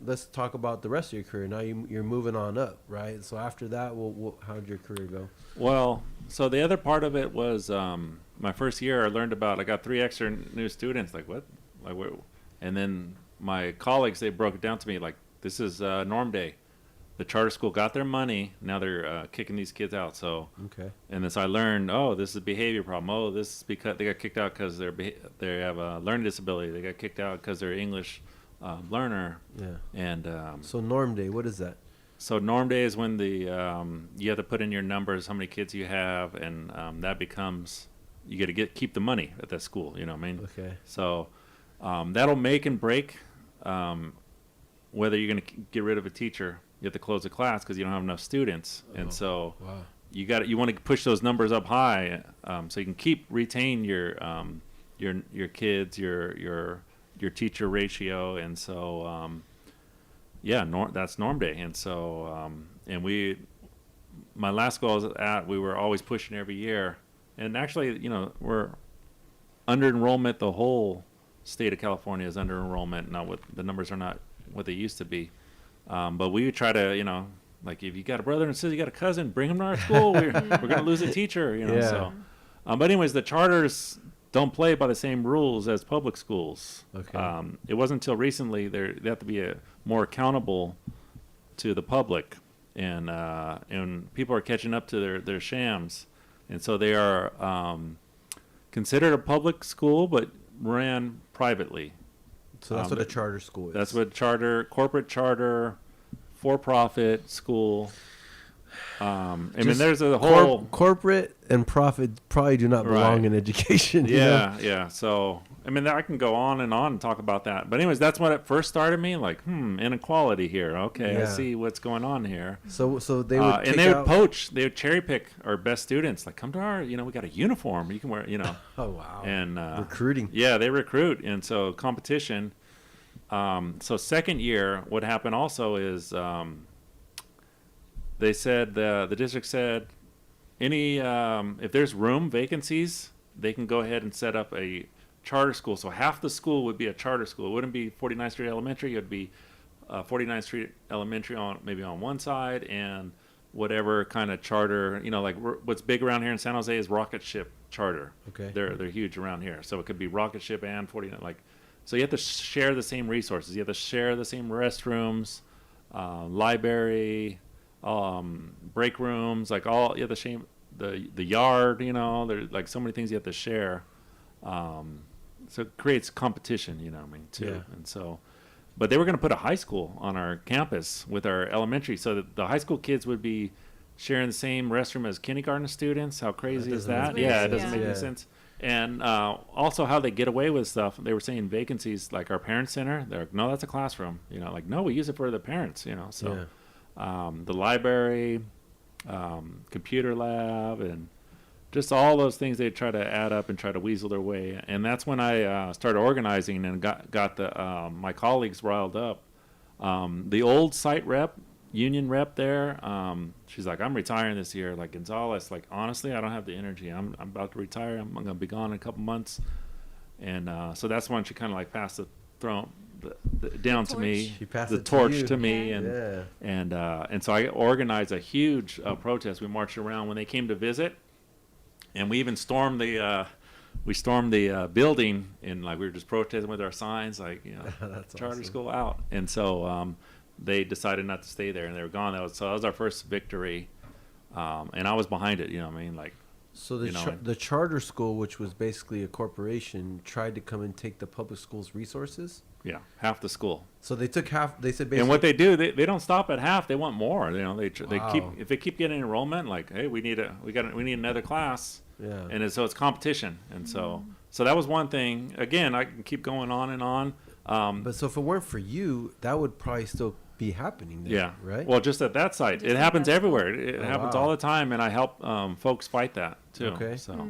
let's talk about the rest of your career. Now you're moving on up, right? So after that, how did your career go? Well, so the other part of it was my first year. I learned about. I got 3 extra new students. Like what? Like what? And then my colleagues, they broke it down to me like, this is norm day. The charter school got their money. Now they're kicking these kids out. So Okay. and then so I learned, oh, this is a behavior problem. Oh, this is because they got kicked out because they have a learning disability. They got kicked out because they're English learner. Yeah. And So norm day, what is that? so norm day is when you have to put in your numbers, how many kids you have, and that becomes you got to keep the money at that school. You know what I mean? Okay. So that'll make and break whether you're going to get rid of a teacher. You have to close the class because you don't have enough students, and so Wow. you want to push those numbers up high so you can retain your kids, your teacher ratio, and so that's norm day, and so and my last school I was at, we were always pushing every year, and actually we're under enrollment. The whole state of California is under enrollment. Not what the numbers are not what they used to be. But we would try to, like if you got a brother and sister, you got a cousin, bring them to our school. We're going to lose a teacher, Yeah. So. But anyways, the charters don't play by the same rules as public schools. Okay. It wasn't until recently they have to be more accountable to the public, and people are catching up to their shams, and so they are considered a public school but ran privately. So that's what a charter school is. That's what corporate charter, for-profit school. I mean, there's a whole corporate and profit probably do not belong in education. Yeah, yeah. So I mean, I can go on and talk about that. But anyways, that's when it first started me. Like, inequality here. Okay, I see what's going on here. So they would and they would poach. They would cherry pick our best students. Like, come to our. We got a uniform. You can wear. Oh wow. And recruiting. Yeah, they recruit, and so competition. So second year, what happened also is they said the district said if there's vacancies, they can go ahead and set up a charter school. So half the school would be a charter school. It wouldn't be 49th Street Elementary. It would be 49th Street Elementary maybe on one side, and whatever kind of charter. Like what's big around here in San Jose is Rocket Ship Charter. Okay. They're huge around here. So it could be Rocket Ship and 49 So you have to share the same resources. You have to share the same restrooms, library, break rooms, you have to share the yard. There's like so many things you have to share. So it creates competition, too. Yeah. And so, but they were going to put a high school on our campus with our elementary, so that the high school kids would be sharing the same restroom as kindergarten students. How crazy is that? Yeah, it doesn't make any sense. And also how they get away with stuff. They were saying vacancies like our parent center. They're like, no, that's a classroom. No, we use it for the parents. So the library, computer lab, and just all those things they try to add up and try to weasel their way. And that's when I started organizing and got my colleagues riled up. The old site rep, union rep there, she's like, I'm retiring this year. Like, Gonzalez, like, honestly, I don't have the energy. I'm about to retire. I'm going to be gone in a couple months. And so that's when she kind of like passed the throne down to me. She passed the it torch to to you. me. Yeah. And so I organized a huge protest. We marched around when they came to visit, and we even stormed the building, and like we were just protesting with our signs, like That's charter awesome. school out. And so they decided not to stay there, and they were gone. That was our first victory, and I was behind it. So the charter school, which was basically a corporation, tried to come and take the public school's resources. Yeah, half the school. So they took half. They said basically. And what they do, they don't stop at half. They want more. They Wow. if they keep getting enrollment, like, hey, we need another class. Yeah. And so it's competition, and so that was one thing. Again, I can keep going on and on. But so if it weren't for you, that would probably still be happening there, Yeah. right? Well, just at that site, Just it at happens that everywhere. It happens wow. all the time, and I help folks fight that too. Okay. So